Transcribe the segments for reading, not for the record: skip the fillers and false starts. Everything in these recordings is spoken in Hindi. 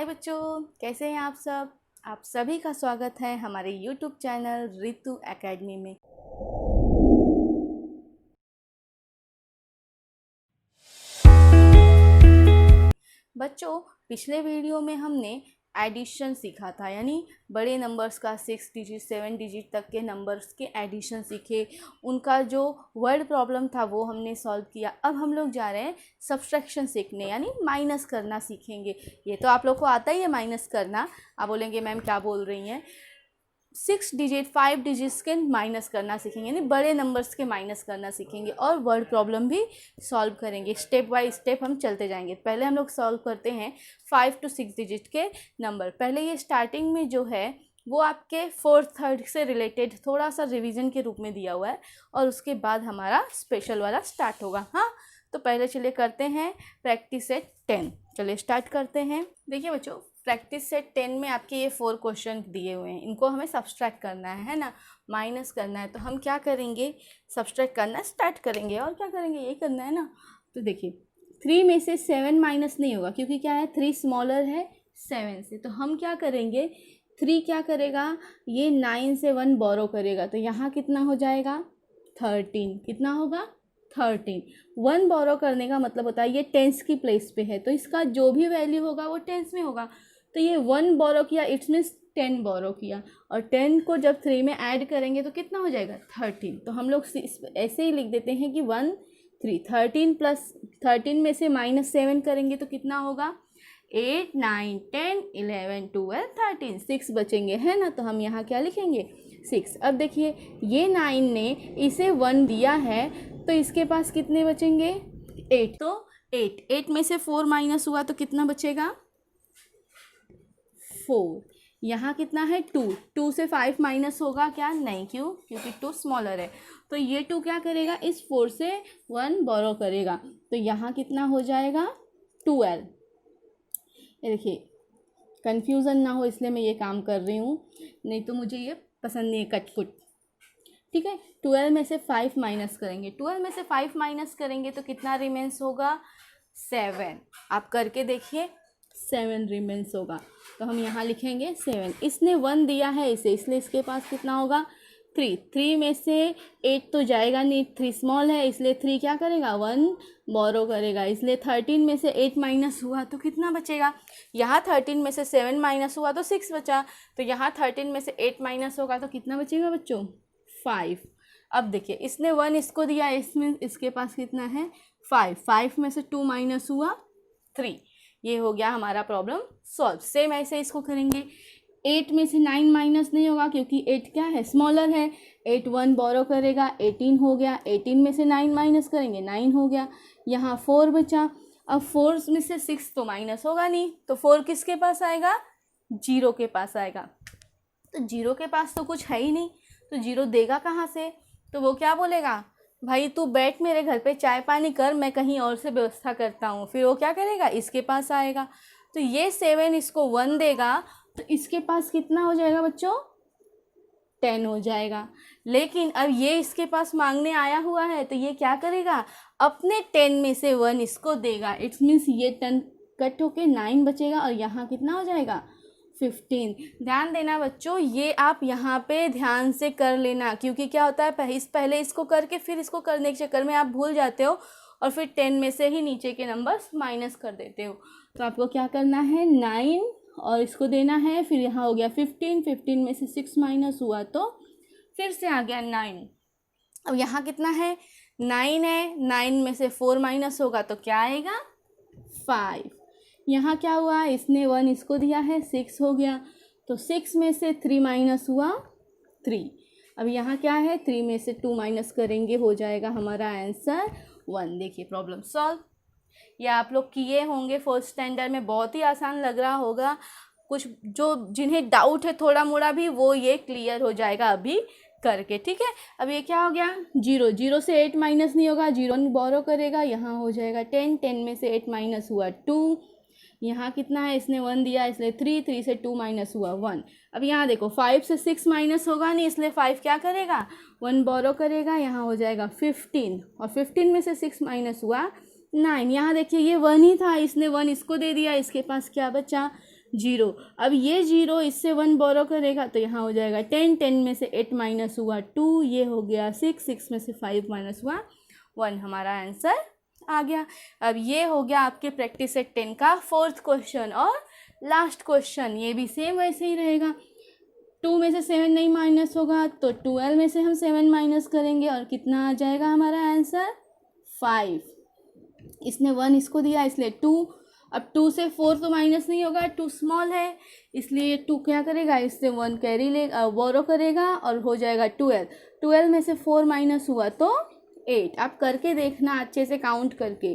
हाय बच्चों, कैसे हैं आप सब। आप सभी का स्वागत है हमारे यूट्यूब चैनल रितु एकेडमी में। बच्चों, पिछले वीडियो में हमने एडिशन सीखा था, यानी बड़े नंबर्स का 6 डिजिट 7 डिजिट तक के नंबर्स के एडिशन सीखे। उनका जो वर्ड प्रॉब्लम था वो हमने सॉल्व किया। अब हम लोग जा रहे हैं सब्सट्रैक्शन सीखने, यानी माइनस करना सीखेंगे। ये तो आप लोग को आता ही है माइनस करना। आप बोलेंगे मैम क्या बोल रही हैं। 6 डिजिट 5 डिजिट्स के माइनस करना सीखेंगे, यानी बड़े नंबर्स के माइनस करना सीखेंगे और वर्ड प्रॉब्लम भी सॉल्व करेंगे। स्टेप बाय स्टेप हम चलते जाएंगे। पहले हम लोग सॉल्व करते हैं 5 to 6 डिजिट के नंबर। पहले ये स्टार्टिंग में जो है वो आपके 4th 3rd से रिलेटेड थोड़ा सा रिवीजन के रूप में दिया हुआ है, और उसके बाद हमारा स्पेशल वाला स्टार्ट होगा। हाँ, तो पहले चलिए करते हैं प्रैक्टिस सेट 10। चलिए स्टार्ट करते हैं। देखिए बच्चों, प्रैक्टिस सेट 10 में आपके ये 4 क्वेश्चन दिए हुए हैं। इनको हमें सब्सट्रैक्ट करना है ना, माइनस करना है। तो हम क्या करेंगे, सब्सट्रैक्ट करना स्टार्ट करेंगे। और क्या करेंगे, ये करना है ना। तो देखिए 3 में से 7 माइनस नहीं होगा, क्योंकि क्या है 3 स्मॉलर है 7 से। तो हम क्या करेंगे, 3 क्या करेगा, ये 9 से 1 बोरो करेगा। तो यहाँ कितना हो जाएगा 13। कितना होगा 13। 1 बोरो करने का मतलब होता है ये टेंस की प्लेस पे है, तो इसका जो भी वैल्यू होगा वो टेंस में होगा। तो ये 1 बोरो किया, इट्स मीन्स 10 बोरो किया। और 10 को जब 3 में ऐड करेंगे तो कितना हो जाएगा 13। तो हम लोग ऐसे ही लिख देते हैं कि 1 3 13 प्लस 13 में से -7 करेंगे तो कितना होगा 8 9 10 11 12 13 6 बचेंगे, है ना। तो हम यहाँ क्या लिखेंगे 6। अब देखिए ये 9 ने इसे 1 दिया है, तो इसके पास कितने बचेंगे 8। तो 8 में से 4 माइनस हुआ तो कितना बचेगा 4। यहाँ कितना है 2 से 5 माइनस होगा क्या, नहीं, क्योंकि 2 स्मॉलर है। तो ये 2 क्या करेगा, इस 4 से 1 बोरो करेगा। तो यहाँ कितना हो जाएगा 12। ये देखिए कन्फ्यूज़न ना हो इसलिए मैं ये काम कर रही हूँ, नहीं तो मुझे ये पसंद नहीं है कटकुट। ठीक है, 12 में से 5 माइनस करेंगे। 12 में से 5 माइनस करेंगे तो कितना रिमेंस होगा 7। आप करके देखिए 7 रिमेंस होगा। तो हम यहाँ लिखेंगे 7। इसने 1 दिया है इसे, इसलिए इसके पास कितना होगा 3 में से 8 तो जाएगा नहीं, 3 स्मॉल है, इसलिए 3 क्या करेगा 1 बोरो करेगा। इसलिए 13 में से 8 माइनस हुआ तो कितना बचेगा, यहाँ 13 में से 7 माइनस हुआ तो 6 बचा। तो यहाँ 13 में से 8 माइनस होगा तो कितना बचेगा बच्चों 5। अब देखिए इसने 1 इसको दिया, इसमें इसके पास कितना है 5 में से 2 माइनस हुआ 3। ये हो गया हमारा प्रॉब्लम सॉल्व। सेम ऐसे इसको करेंगे। 8 में से 9 माइनस नहीं होगा, क्योंकि 8 क्या है स्मॉलर है। 8 1 बोरो करेगा, 18 हो गया। 18 में से 9 माइनस करेंगे 9 हो गया। यहाँ 4 बचा। अब 4 में से 6 तो माइनस होगा नहीं, तो 4 किसके पास आएगा 0 के पास आएगा। तो 0 के पास तो कुछ है ही नहीं, तो 0 देगा कहाँ से। तो वो क्या बोलेगा, भाई तू बैठ मेरे घर पे चाय पानी कर, मैं कहीं और से व्यवस्था करता हूँ। फिर वो क्या करेगा इसके पास आएगा। तो ये 7 इसको 1 देगा, तो इसके पास कितना हो जाएगा बच्चों 10 हो जाएगा। लेकिन अब ये इसके पास मांगने आया हुआ है, तो ये क्या करेगा अपने 10 में से 1 इसको देगा। इट्स मीन्स ये 10 कट होके 9 बचेगा, और यहाँ कितना हो जाएगा 15। ध्यान देना बच्चों, ये आप यहाँ पे ध्यान से कर लेना, क्योंकि क्या होता है पहले इसको करके फिर इसको करने के चक्कर में आप भूल जाते हो, और फिर 10 में से ही नीचे के नंबर्स माइनस कर देते हो। तो आपको क्या करना है 9 और इसको देना है। फिर यहाँ हो गया 15 में से 6 माइनस हुआ तो फिर से आ गया 9। अब यहाँ कितना है 9 है, 9 में से 4 माइनस होगा तो क्या आएगा 5। यहाँ क्या हुआ, इसने 1 इसको दिया है 6 हो गया। तो 6 में से 3 माइनस हुआ 3। अब यहाँ क्या है 3 में से 2 माइनस करेंगे, हो जाएगा हमारा आंसर 1। देखिए प्रॉब्लम सॉल्व। ये आप लोग किए होंगे 4th स्टैंडर्ड में, बहुत ही आसान लग रहा होगा। कुछ जो जिन्हें डाउट है थोड़ा मोड़ा भी, वो ये क्लियर हो जाएगा अभी करके। ठीक है, अब ये क्या हो गया 0 से 8 माइनस नहीं होगा, 0 बोरो करेगा, यहाँ हो जाएगा 10 में से 8 माइनस हुआ 2। यहाँ कितना है इसने 1 दिया, इसलिए 3 से 2 माइनस हुआ 1। अब यहाँ देखो 5 से 6 माइनस होगा नहीं, इसलिए 5 क्या करेगा 1 बोरो करेगा, यहाँ हो जाएगा 15। और 15 में से 6 माइनस हुआ 9। यहाँ देखिए ये 1 ही था, इसने 1 इसको दे दिया, इसके पास क्या बचा जीरो। अब ये जीरो इससे 1 बोरो करेगा तो यहाँ हो जाएगा 10, 10 में से 8 माइनस हुआ 2, ये हो गया 6, 6 में से 5 माइनस हुआ 1, हमारा आंसर आ गया। अब ये हो गया आपके प्रैक्टिस सेट 10 का 4th क्वेश्चन। और लास्ट क्वेश्चन ये भी सेम वैसे ही रहेगा। 2 में से 7 नहीं माइनस होगा तो 12 में से हम 7 माइनस करेंगे और कितना आ जाएगा हमारा आंसर 5। इसने 1 इसको दिया इसलिए 2। अब 2 से 4 तो माइनस नहीं होगा, 2 स्मॉल है इसलिए 2 क्या करेगा, इससे 1 कैरी ले बोरो करेगा और हो जाएगा 12। 12 में से 4 माइनस हुआ तो 8। आप करके देखना अच्छे से काउंट करके।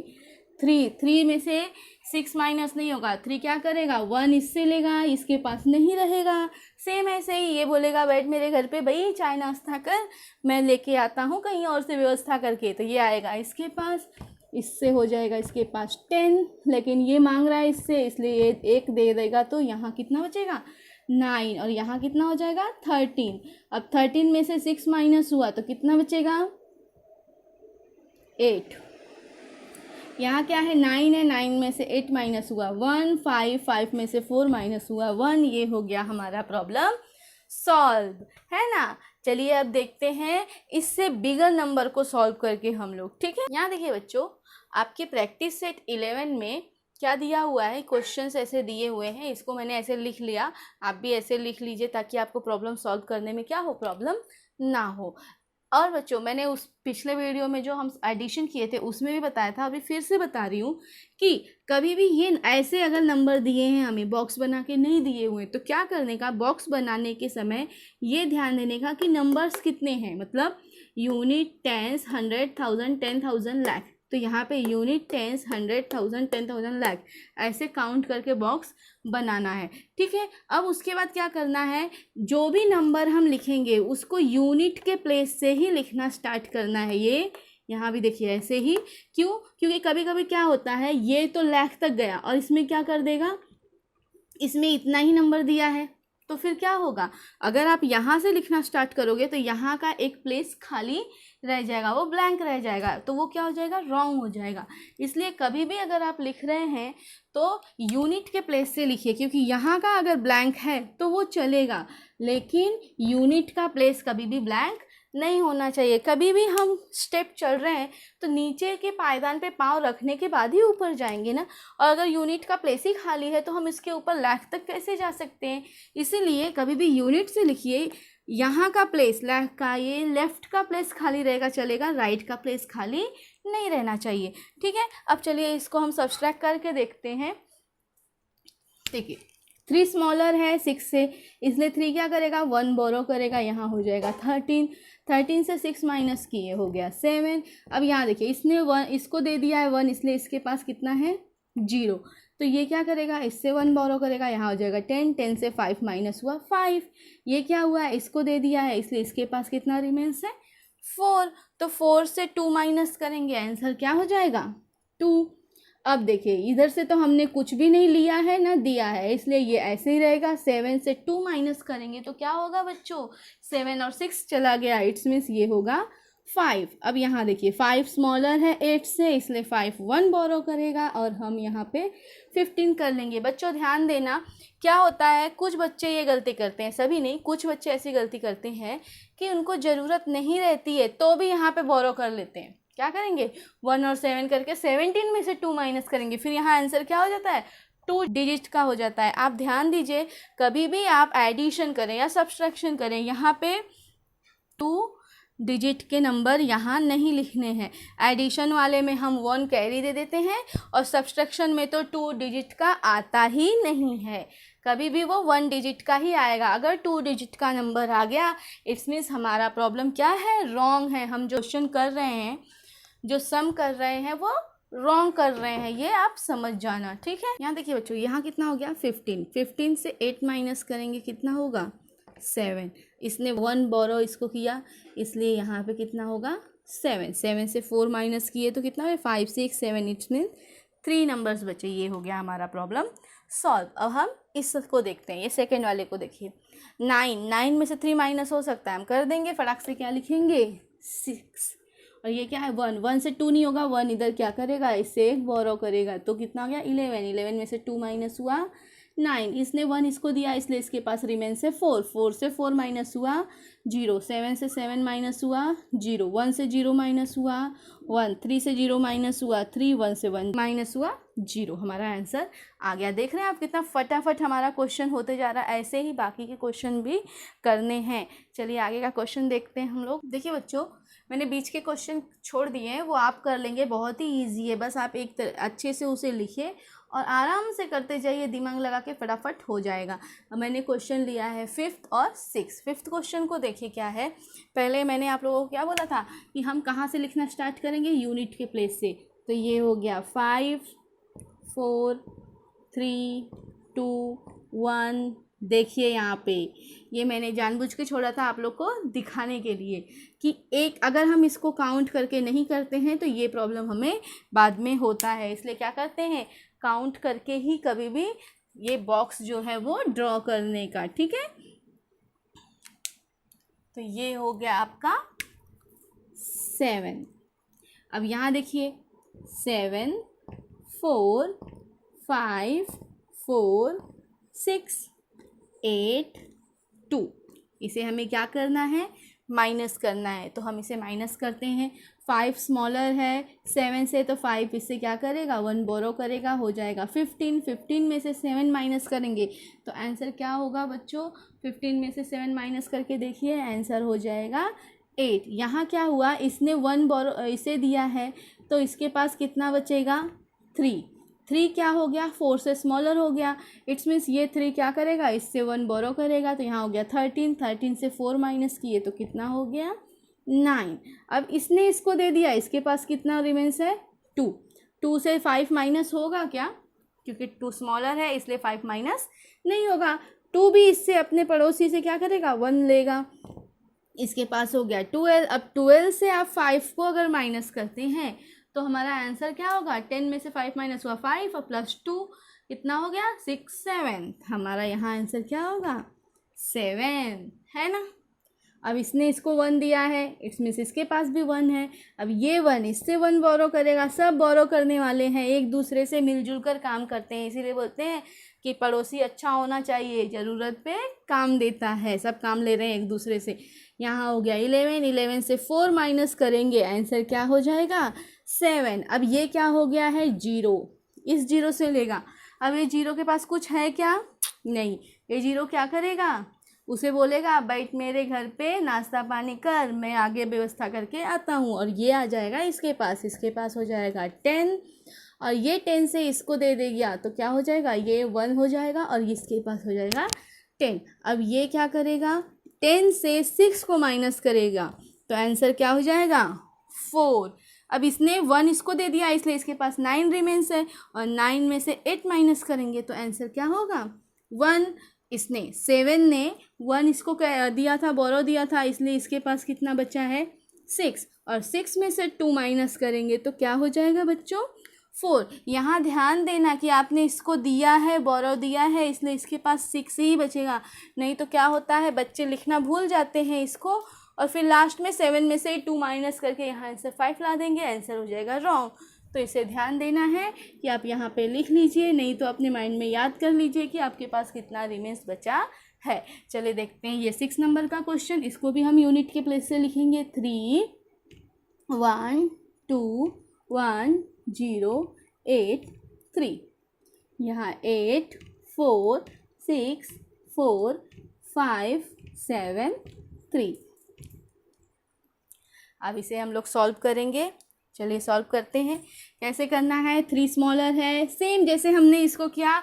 3 में से 6 माइनस नहीं होगा, 3 क्या करेगा 1 इससे लेगा, इसके पास नहीं रहेगा। सेम ऐसे ही ये बोलेगा बैठ मेरे घर पे भाई चाय नाश्ता कर, मैं लेके आता हूँ कहीं और से व्यवस्था करके, तो ये आएगा इसके पास, इससे हो जाएगा इसके पास 10, लेकिन ये मांग रहा है इससे इसलिए ये 1 दे देगा तो यहाँ कितना बचेगा 9 और यहाँ कितना हो जाएगा 13। अब 13 में से 6 माइनस हुआ तो कितना बचेगा 8। यहाँ क्या है 9 है, 9 में से 8 माइनस हुआ 1, 5, 5 में से 4 माइनस हुआ 1। ये हो गया हमारा प्रॉब्लम सॉल्व, है ना। चलिए अब देखते हैं इससे बिगर नंबर को सॉल्व करके हम लोग, ठीक है। यहाँ देखिए बच्चों, आपके प्रैक्टिस सेट 11 में क्या दिया हुआ है, क्वेश्चंस ऐसे दिए हुए हैं, इसको मैंने ऐसे लिख लिया, आप भी ऐसे लिख लीजिए ताकि आपको प्रॉब्लम सॉल्व करने में क्या हो, प्रॉब्लम ना हो। और बच्चों मैंने उस पिछले वीडियो में जो हम एडिशन किए थे उसमें भी बताया था, अभी फिर से बता रही हूँ कि कभी भी ये ऐसे अगर नंबर दिए हैं हमें बॉक्स बना के नहीं दिए हुए तो क्या करने का, बॉक्स बनाने के समय ये ध्यान देने का कि नंबर्स कितने हैं, मतलब यूनिट, टेंस, 100, 1000, 10,000, लाख। तो यहाँ पे यूनिट, टेंस, 100, 1000, 10,000, लाख ऐसे काउंट करके बॉक्स बनाना है, ठीक है। अब उसके बाद क्या करना है, जो भी नंबर हम लिखेंगे उसको यूनिट के प्लेस से ही लिखना स्टार्ट करना है। ये यहाँ भी देखिए ऐसे ही, क्यों, क्योंकि कभी कभी क्या होता है ये तो लाख तक गया और इसमें क्या कर देगा, इसमें इतना ही नंबर दिया है तो फिर क्या होगा, अगर आप यहाँ से लिखना स्टार्ट करोगे तो यहाँ का एक प्लेस खाली रह जाएगा, वो ब्लैंक रह जाएगा, तो वो क्या हो जाएगा, रॉन्ग हो जाएगा। इसलिए कभी भी अगर आप लिख रहे हैं तो यूनिट के प्लेस से लिखिए, क्योंकि यहाँ का अगर ब्लैंक है तो वो चलेगा, लेकिन यूनिट का प्लेस कभी भी ब्लैंक नहीं होना चाहिए। कभी भी हम स्टेप चल रहे हैं तो नीचे के पायदान पे पाँव रखने के बाद ही ऊपर जाएंगे ना, और अगर यूनिट का प्लेस ही खाली है तो हम इसके ऊपर लाख तक कैसे जा सकते हैं। इसीलिए कभी भी यूनिट से लिखिए, यहाँ का प्लेस लाख का, ये लेफ्ट का प्लेस खाली रहेगा चलेगा, राइट का प्लेस खाली नहीं रहना चाहिए, ठीक है। अब चलिए इसको हम सब्सट्रैक्ट करके देखते हैं। देखिए 3 स्मॉलर है 6 से, इसलिए 3 क्या करेगा 1 बोरो करेगा, यहाँ हो जाएगा 13। 13 से 6 माइनस किए हो गया 7। अब यहाँ देखिए इसने 1 इसको दे दिया है 1, इसलिए इसके पास कितना है 0, तो ये क्या करेगा इससे 1 बोरो करेगा, यहाँ हो जाएगा 10। 10 से 5 माइनस हुआ 5। ये क्या हुआ है इसको दे दिया है इसलिए इसके पास कितना रिमेंस है 4, तो 4 से 2 माइनस करेंगे, आंसर क्या हो जाएगा 2। अब देखिए इधर से तो हमने कुछ भी नहीं लिया है ना दिया है, इसलिए ये ऐसे ही रहेगा। 7 से 2 माइनस करेंगे तो क्या होगा बच्चों, 7 और 6 चला गया, इट्स मीन्स ये होगा 5। अब यहाँ देखिए 5 स्मॉलर है 8 से, इसलिए 5 1 बोरो करेगा और हम यहाँ पे 15 कर लेंगे। बच्चों ध्यान देना, क्या होता है कुछ बच्चे ये गलती करते हैं, सभी नहीं, कुछ बच्चे ऐसी गलती करते हैं कि उनको ज़रूरत नहीं रहती है तो भी यहाँ पे बोरो कर लेते हैं। क्या करेंगे 1 और 7 करके 17 में से 2 माइनस करेंगे, फिर यहाँ आंसर क्या हो जाता है 2 डिजिट का हो जाता है। आप ध्यान दीजिए, कभी भी आप एडिशन करें या सब्सट्रैक्शन करें, यहाँ पे 2 डिजिट के नंबर यहाँ नहीं लिखने हैं। एडिशन वाले में हम 1 कैरी दे देते हैं और सब्सट्रैक्शन में तो 2 डिजिट का आता ही नहीं है, कभी भी वो 1 डिजिट का ही आएगा। अगर 2 डिजिट का नंबर आ गया इट्स मीन्स हमारा प्रॉब्लम क्या है, रॉन्ग है। हम जो क्वेश्चन कर रहे हैं, जो सम कर रहे हैं वो रॉन्ग कर रहे हैं, ये आप समझ जाना, ठीक है। यहाँ देखिए बच्चों यहाँ कितना हो गया 15। 15 से 8 माइनस करेंगे कितना होगा 7। इसने 1 बोरो इसको किया इसलिए यहाँ पे कितना होगा 7। 7 से 4 माइनस किए तो कितना है 5 6 7, इट्स मीन 3 नंबर्स बचे। ये हो गया हमारा प्रॉब्लम सॉल्व। अब हम इसको देखते हैं, ये सेकेंड वाले को देखिए। 9 में से 3 माइनस हो सकता है, हम कर देंगे फटाक से, क्या लिखेंगे 6। और ये क्या है 1 से 2 नहीं होगा, 1 इधर क्या करेगा इससे 1 बोरो करेगा तो कितना हो गया 11। 11 में से 2 माइनस हुआ 9, इसने 1 इसको दिया इसलिए इसके पास रिमेंस है 4, 4 से 4 माइनस हुआ 0, 7 से 7 माइनस हुआ 0, 1 से 0 माइनस हुआ 1, 3 से 0 माइनस हुआ 3, 1 से 1 माइनस हुआ 0। हमारा आंसर आ गया। देख रहे हैं आप कितना फटाफट हमारा क्वेश्चन होते जा रहा है। ऐसे ही बाकी के क्वेश्चन भी करने हैं। चलिए आगे का क्वेश्चन देखते हैं हम लोग। देखिए बच्चों, मैंने बीच के क्वेश्चन छोड़ दिए हैं, वो आप कर लेंगे, बहुत ही ईजी है। बस आप अच्छे से उसे लिखिए और आराम से करते जाइए, दिमाग लगा के फटाफट हो जाएगा। मैंने क्वेश्चन लिया है 5th और 6th। 5th क्वेश्चन को देखिए क्या है। पहले मैंने आप लोगों को क्या बोला था कि हम कहाँ से लिखना स्टार्ट करेंगे, यूनिट के प्लेस से। तो ये हो गया 5 4 3 2 1। देखिए यहाँ पे ये मैंने जानबूझ के छोड़ा था आप लोग को दिखाने के लिए कि एक अगर हम इसको काउंट करके नहीं करते हैं तो ये प्रॉब्लम हमें बाद में होता है। इसलिए क्या करते हैं, काउंट करके ही कभी भी ये बॉक्स जो है वो ड्रॉ करने का। ठीक है, तो ये हो गया आपका 7। अब यहाँ देखिए 7 4 5 4 6 8 2। इसे हमें क्या करना है, माइनस करना है। तो हम इसे माइनस करते हैं। 5 स्मॉलर है 7 से, तो 5 इससे क्या करेगा, 1 बोरो करेगा, हो जाएगा 15। 15 में से 7 माइनस करेंगे तो आंसर क्या होगा बच्चों, 15 में से 7 माइनस करके देखिए, आंसर हो जाएगा 8। यहाँ क्या हुआ, इसने 1 बोरो इसे दिया है तो इसके पास कितना बचेगा, 3। 3 क्या हो गया, 4 से स्मॉलर हो गया। इट्स मीन्स ये 3 क्या करेगा, इससे 1 बोरो करेगा, तो यहाँ हो गया 13। 13 से 4 माइनस किए तो कितना हो गया, 9। अब इसने इसको दे दिया, इसके पास कितना रिमेंस है, 2। 2 से 5 माइनस होगा क्या, क्योंकि 2 स्मॉलर है इसलिए 5 माइनस नहीं होगा। 2 भी इससे अपने पड़ोसी से क्या करेगा, 1 लेगा। इसके पास हो गया 12। अब 12 से आप 5 को अगर माइनस करते हैं तो हमारा आंसर क्या होगा, 10 में से 5 माइनस हुआ 5 और प्लस 2 कितना हो गया, 6 7। हमारा यहाँ आंसर क्या होगा, 7 है ना। अब इसने इसको 1 दिया है, इट्स मीन्स इसके पास भी 1 है। अब ये 1 इससे 1 बोरो करेगा, सब बोरो करने वाले हैं, एक दूसरे से मिलजुल कर काम करते हैं। इसीलिए बोलते हैं कि पड़ोसी अच्छा होना चाहिए, ज़रूरत पे काम देता है, सब काम ले रहे हैं एक दूसरे से। यहाँ हो गया 11। 11 से 4 माइनस करेंगे, आंसर क्या हो जाएगा, 7। अब ये क्या हो गया है, 0, इस 0 से लेगा। अब ये 0 के पास कुछ है क्या, नहीं। ये 0 क्या करेगा, उसे बोलेगा बैठ मेरे घर पे नाश्ता पानी कर, मैं आगे व्यवस्था करके आता हूँ। और ये आ जाएगा इसके पास हो जाएगा 10। और ये 10 से इसको दे देगा तो क्या हो जाएगा, ये 1 हो जाएगा और इसके पास हो जाएगा 10। अब ये क्या करेगा, 10 से 6 को माइनस करेगा तो आंसर क्या हो जाएगा, 4। अब इसने 1 इसको दे दिया इसलिए इसके पास 9 रिमेंस है, और 9 में से 8 माइनस करेंगे तो आंसर क्या होगा, 1। इसने 7 ने 1 इसको दिया था, बोरो दिया था, इसलिए इसके पास कितना बचा है, 6। और 6 में से 2 माइनस करेंगे तो क्या हो जाएगा बच्चों, 4। यहाँ ध्यान देना कि आपने इसको दिया है, बोरो दिया है, इसलिए इसके पास 6 ही बचेगा। नहीं तो क्या होता है, बच्चे लिखना भूल जाते हैं इसको और फिर लास्ट में 7 में से 2 माइनस करके यहाँ आंसर 5 ला देंगे, आंसर हो जाएगा रॉन्ग। तो इसे ध्यान देना है कि आप यहाँ पे लिख लीजिए, नहीं तो अपने माइंड में याद कर लीजिए कि आपके पास कितना रिमेंस बचा है। चलिए देखते हैं ये 6 नंबर का क्वेश्चन। इसको भी हम यूनिट के प्लेस से लिखेंगे, 3 1 2 1 0 8 3। यहाँ 8 4 6 4 5 7 3। अब इसे हम लोग सॉल्व करेंगे। चलिए सॉल्व करते हैं। कैसे करना है, 3 स्मॉलर है, सेम जैसे हमने इसको किया।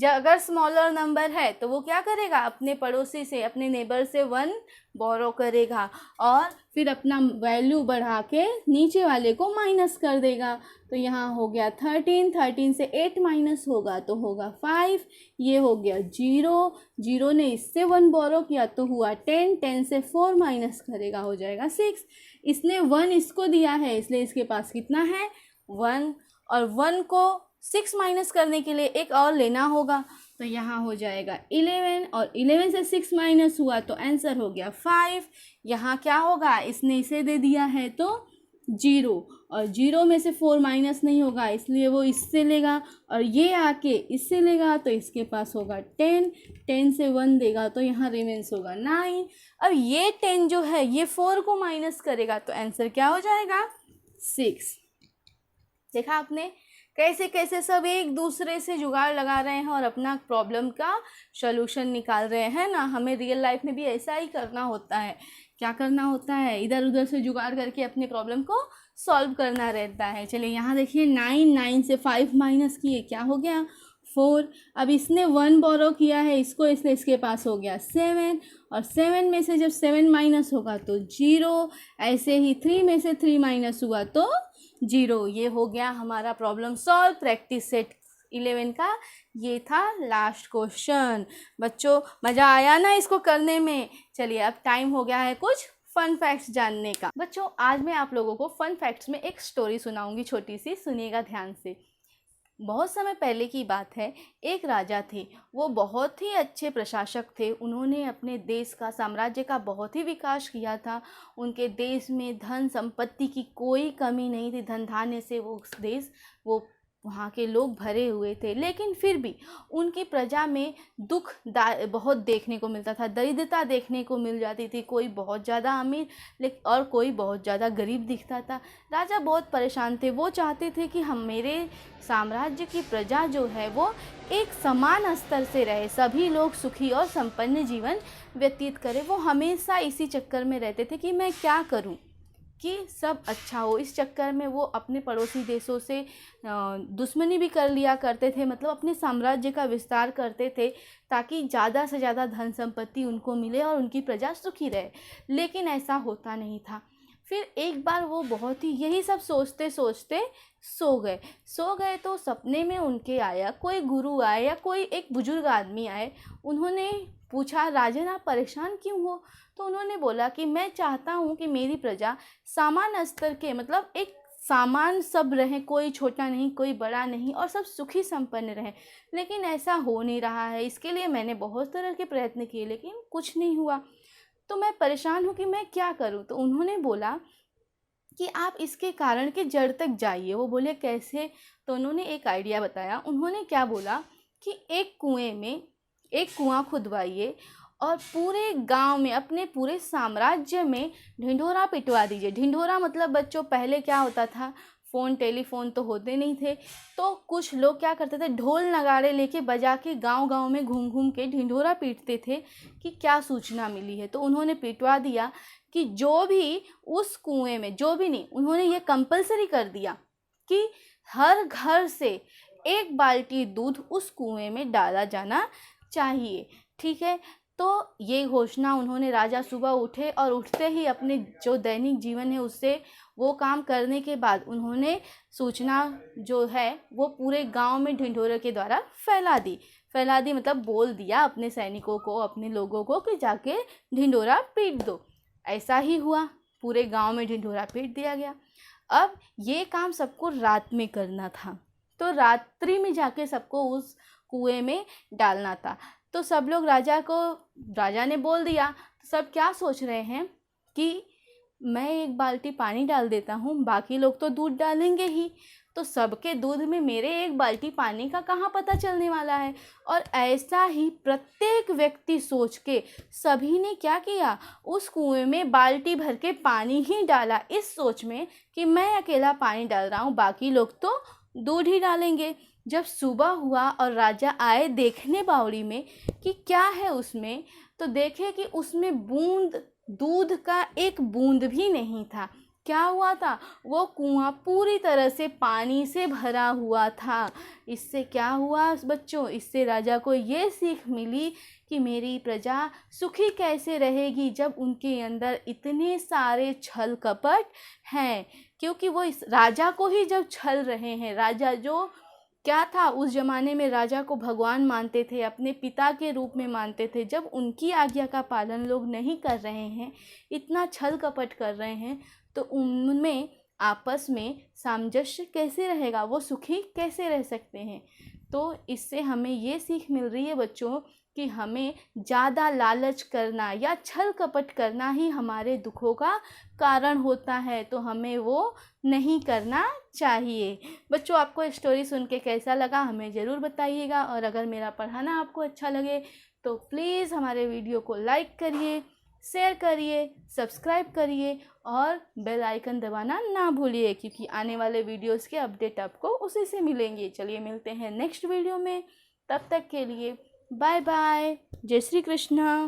अगर स्मॉलर नंबर है तो वो क्या करेगा, अपने पड़ोसी से, अपने नेबर से 1 बोरो करेगा और फिर अपना वैल्यू बढ़ा के नीचे वाले को माइनस कर देगा। तो यहाँ हो गया 13। 13 से 8 माइनस होगा तो होगा 5। ये हो गया 0। 0 ने इससे 1 बोरो किया तो हुआ 10। 10 से 4 माइनस करेगा, हो जाएगा 6। इसने 1 इसको दिया है इसलिए इसके पास कितना है, 1। और 1 को 6 माइनस करने के लिए एक और लेना होगा तो यहाँ हो जाएगा 11। और 11 से 6 माइनस हुआ तो आंसर हो गया 5। यहाँ क्या होगा, इसने इसे दे दिया है तो जीरो, और जीरो में से 4 माइनस नहीं होगा इसलिए वो इससे लेगा, और ये आके इससे लेगा तो इसके पास होगा 10, 10 से 1 देगा तो यहाँ रिमेंस होगा 9। अब ये 10 जो है ये 4 को माइनस करेगा तो आंसर क्या हो जाएगा 6। देखा आपने कैसे कैसे सब एक दूसरे से जुगाड़ लगा रहे हैं और अपना प्रॉब्लम का सॉल्यूशन निकाल रहे हैं ना। हमें रियल लाइफ में भी ऐसा ही करना होता है। क्या करना होता है, इधर उधर से जुगाड़ करके अपने प्रॉब्लम को सॉल्व करना रहता है। चलिए यहाँ देखिए 9 से 5 माइनस किए क्या हो गया 4। अब इसने 1 बोरो किया है इसको, इसलिए इसके पास हो गया 7, और 7 में से जब 7 माइनस होगा तो 0, ऐसे ही 3 में से 3 माइनस हुआ तो 0। ये हो गया हमारा प्रॉब्लम सॉल्व। प्रैक्टिस सेट 11 का ये था लास्ट क्वेश्चन। बच्चों मज़ा आया ना इसको करने में। चलिए अब टाइम हो गया है कुछ फन फैक्ट्स जानने का। बच्चों आज मैं आप लोगों को फन फैक्ट्स में एक स्टोरी सुनाऊंगी छोटी सी, सुनिएगा ध्यान से। बहुत समय पहले की बात है, एक राजा थे। वो बहुत ही अच्छे प्रशासक थे। उन्होंने अपने देश का, साम्राज्य का बहुत ही विकास किया था। उनके देश में धन संपत्ति की कोई कमी नहीं थी। धन धान्य से वो वहाँ के लोग भरे हुए थे। लेकिन फिर भी उनकी प्रजा में दुख बहुत देखने को मिलता था। दरिद्रता देखने को मिल जाती थी। कोई बहुत ज़्यादा अमीर और कोई बहुत ज़्यादा गरीब दिखता था। राजा बहुत परेशान थे। वो चाहते थे कि मेरे साम्राज्य की प्रजा जो है वो एक समान स्तर से रहे, सभी लोग सुखी और संपन्न जीवन व्यतीत करें। वो हमेशा इसी चक्कर में रहते थे कि मैं क्या करूं कि सब अच्छा हो। इस चक्कर में वो अपने पड़ोसी देशों से दुश्मनी भी कर लिया करते थे, मतलब अपने साम्राज्य का विस्तार करते थे ताकि ज़्यादा से ज़्यादा धन संपत्ति उनको मिले और उनकी प्रजा सुखी रहे। लेकिन ऐसा होता नहीं था। फिर एक बार वो बहुत ही यही सब सोचते सोचते सो गए तो सपने में उनके आया, कोई गुरु आए या कोई एक बुजुर्ग आदमी आए। उन्होंने पूछा, राजन आप परेशान क्यों हो? तो उन्होंने बोला कि मैं चाहता हूँ कि मेरी प्रजा सामान्य स्तर के, मतलब एक सामान सब रहे, कोई छोटा नहीं कोई बड़ा नहीं, और सब सुखी संपन्न रहे। लेकिन ऐसा हो नहीं रहा है। इसके लिए मैंने बहुत तरह के प्रयत्न किए लेकिन कुछ नहीं हुआ। तो मैं परेशान हूँ कि मैं क्या करूँ। तो उन्होंने बोला कि आप इसके कारण के जड़ तक जाइए। वो बोले कैसे? तो उन्होंने एक आइडिया बताया। उन्होंने क्या बोला कि एक कुएं में एक कुआं खुदवाइए और पूरे गांव में, अपने पूरे साम्राज्य में ढिंढोरा पिटवा दीजिए। ढिंढोरा मतलब बच्चों पहले क्या होता था, फ़ोन टेलीफोन तो होते नहीं थे, तो कुछ लोग क्या करते थे, ढोल नगाड़े लेके बजा के गांव गांव में घूम घूम के ढिंढोरा पीटते थे कि क्या सूचना मिली है। तो उन्होंने पिटवा दिया कि जो भी उस कुएं में, जो भी नहीं, उन्होंने ये कंपलसरी कर दिया कि हर घर से 1 बाल्टी दूध उस कुएं में डाला जाना चाहिए। ठीक है, तो ये घोषणा उन्होंने, राजा सुबह उठे और उठते ही अपने जो दैनिक जीवन है उससे वो काम करने के बाद उन्होंने सूचना जो है वो पूरे गांव में ढिंढोरे के द्वारा फैला दी, मतलब बोल दिया अपने सैनिकों को, अपने लोगों को कि जाके ढिंढोरा पीट दो। ऐसा ही हुआ, पूरे गांव में ढिंढोरा पीट दिया गया। अब ये काम सबको रात में करना था, तो रात्रि में जाके सबको उस कुएं में डालना था। तो सब लोग राजा ने बोल दिया। तो सब क्या सोच रहे हैं कि मैं 1 बाल्टी पानी डाल देता हूँ, बाकी लोग तो दूध डालेंगे ही, तो सबके दूध में मेरे 1 बाल्टी पानी का कहाँ पता चलने वाला है। और ऐसा ही प्रत्येक व्यक्ति सोच के सभी ने क्या किया, उस कुएं में बाल्टी भर के पानी ही डाला, इस सोच में कि मैं अकेला पानी डाल रहा हूँ, बाकी लोग तो दूध ही डालेंगे। जब सुबह हुआ और राजा आए देखने बावड़ी में कि क्या है उसमें, तो देखे कि उसमें दूध का एक बूंद भी नहीं था। क्या हुआ था, वो कुआं पूरी तरह से पानी से भरा हुआ था। इससे क्या हुआ बच्चों, इससे राजा को ये सीख मिली कि मेरी प्रजा सुखी कैसे रहेगी जब उनके अंदर इतने सारे छल कपट हैं। क्योंकि वो इस राजा को ही जब छल रहे हैं, राजा जो क्या था उस ज़माने में, राजा को भगवान मानते थे, अपने पिता के रूप में मानते थे। जब उनकी आज्ञा का पालन लोग नहीं कर रहे हैं, इतना छल कपट कर रहे हैं, तो उनमें आपस में सामंजस्य कैसे रहेगा, वो सुखी कैसे रह सकते हैं। तो इससे हमें ये सीख मिल रही है बच्चों कि हमें ज़्यादा लालच करना या छल कपट करना ही हमारे दुखों का कारण होता है, तो हमें वो नहीं करना चाहिए। बच्चों, आपको स्टोरी सुन के कैसा लगा हमें ज़रूर बताइएगा, और अगर मेरा पढ़ाना आपको अच्छा लगे तो प्लीज़ हमारे वीडियो को लाइक करिए, शेयर करिए, सब्सक्राइब करिए और बेल आइकन दबाना ना भूलिए, क्योंकि आने वाले वीडियोस के अपडेट आपको उसी से मिलेंगे। चलिए मिलते हैं नेक्स्ट वीडियो में, तब तक के लिए बाय बाय, जय श्री कृष्णा।